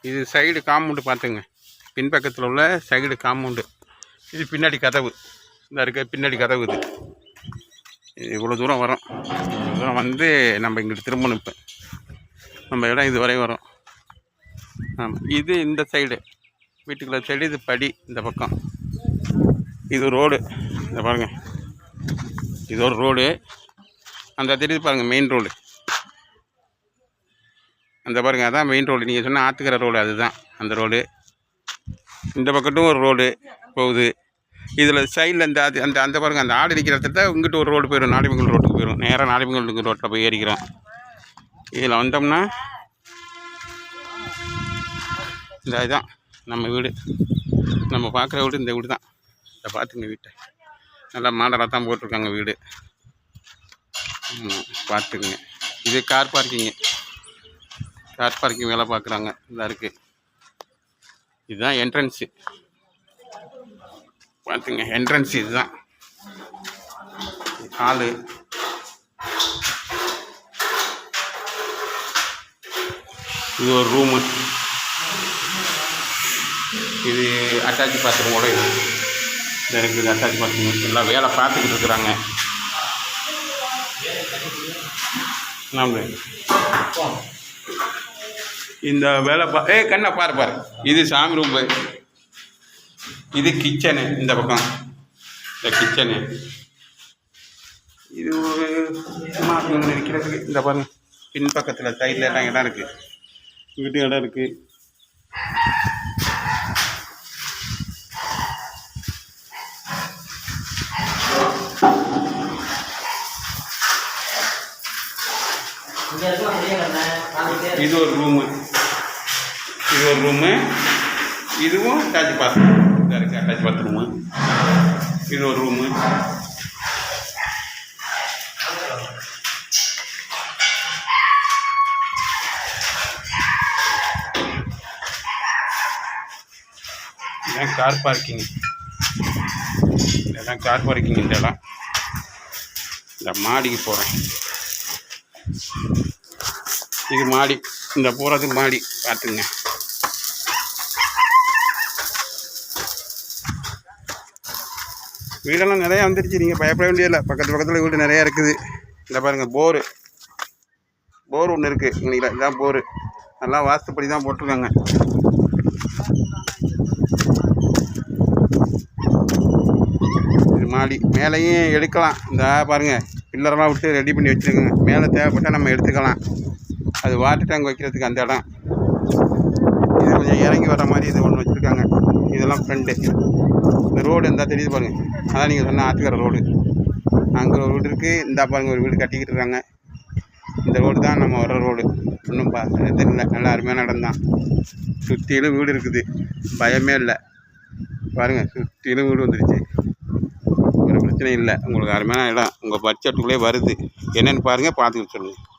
இது side compound பார்த்துங்க, பின்பக்கத்தில் உள்ள சைடு காம்பவுண்டு. இது பின்னாடி கதவு, இந்த இருக்க பின்னாடி கதவு. இது இவ்வளோ தூரம் வரும். இவ்வளோ தூரம் வந்து நம்ம இங்கிட்டு திரும்பணும். இப்போ நம்ம இடம் இது வரை வரும். ஆமாம், இது இந்த சைடு வீட்டுக்குள்ள சைடு. இது படி இந்த பக்கம். இது ரோடு, இந்த பாருங்கள், இது ஒரு ரோடு. அந்த தெரியுது பாருங்கள், மெயின் ரோடு. அந்த பாருங்கள், அதான் மெயின் ரோடு. நீங்கள் சொன்ன ஆற்றுக்கிற ரோடு அதுதான் அந்த ரோடு. இந்த பக்கட்டும் ஒரு ரோடு போகுது. இதில் சைடில் இந்த அந்த அந்த பாருங்கள், அந்த ஆடு இருக்கிற இடத்துல இங்கிட்டு ஒரு ரோடு போயிடும், நாடிமங்கல் ரோட்டுக்கு போயிடும். நேராக நாடிமங்கல் ரோட்டில் போய் ஏறிக்கிறோம். இதில் வந்தோம்னா இந்த இதுதான் நம்ம வீடு. நம்ம பார்க்குற வீடு இந்த வீடு தான். இதை பார்த்துங்க, வீட்டை நல்லா மாடலாக தான் போட்டிருக்காங்க வீடு. பார்த்துக்குங்க. இது கார் பார்க்கிங்கு. கார் பார்க்கிங் வேலை பார்க்குறாங்க. இதாக இருக்குது. இதுதான் என்ட்ரன்ஸு. பார்த்துங்க, என்ட்ரன்ஸ் இதுதான். ஹாலு. இது ஒரு ரூமு. இது அட்டாச் பாத்ரூமோட இது இருக்குது. அட்டாச் பாத்ரூம் எல்லாம் வேலை பார்த்துக்கிட்டு இருக்கிறாங்க. நம்ம இந்த வேலை கண்ணை பாரு. இது சாமி ரூம்பு. இது கிச்சனு. இந்த பக்கம் இந்த கிச்சனு. இது ஒரு இருக்கிறதுக்கு இந்த பாருங்க, பின்பக்கத்தில் சைடில் எல்லாம் இடம் இருக்குது. வீட்டு இடம் இருக்குது. இது ஒரு ரூமு. இது ஒரு ரூமு. இதுவும் அட்டாச் பாத்ரூம். இதாக இருக்குது அட்டாச் பாத்ரூமு. இது ஒரு ரூமு. இதுதான் கார் பார்க்கிங். இதெல்லாம் கார் பார்க்கிங். இந்த இடம் இந்த மாடிக்கு போகிறேன். இது மாடி. இந்த போகிறது மாடி. பார்த்துங்க. வீடெல்லாம் நிறையா வந்துருச்சு. நீங்கள் பயப்பட வேண்டியதில்லை. பக்கத்தில் வீடு நிறையா இருக்குது. இந்த பாருங்கள், போரு ஒன்று இருக்குது. இங்கே இதுதான் போரு. நல்லா வாஸ்துப்படி தான் போட்டிருக்காங்க. இது மாடி. மேலேயும் எடுக்கலாம். இந்த பாருங்கள், பில்லரெல்லாம் விட்டு ரெடி பண்ணி வச்சுருக்கோங்க. மேலே தேவைப்பட்டால் நம்ம எடுத்துக்கலாம். அது வாட்டர் டேங்க் வைக்கிறதுக்கு அந்த இடம். இது கொஞ்சம் இறங்கி வர மாதிரி இது ஒன்று வச்சுருக்காங்க. இதெல்லாம் ஃப்ரெண்டு. இந்த ரோடு இருந்தால் தெரியுது பாருங்கள், அதான் நீங்கள் சொன்ன ஆற்றுக்கிற ரோடு. அங்கே ஒரு வீடு இருக்குது. இந்த பாருங்கள், ஒரு வீடு கட்டிக்கிட்டு இருக்காங்க. இந்த ரோடு தான் நம்ம வர்ற ரோடு. ஒன்றும் இது இல்லை. நல்லா அருமையான இடம் தான். சுற்றிலும் வீடு இருக்குது. பயமே இல்லை. பாருங்கள், சுற்றிலும் வீடு வந்துடுச்சு. ஒரு பிரச்சனையும் இல்லை. உங்களுக்கு அருமையான இடம். உங்கள் பட்ஜெட்டுக்குள்ளே வருது. என்னென்னு பாருங்கள், பார்த்துக்கிட்டு சொல்லுங்கள்.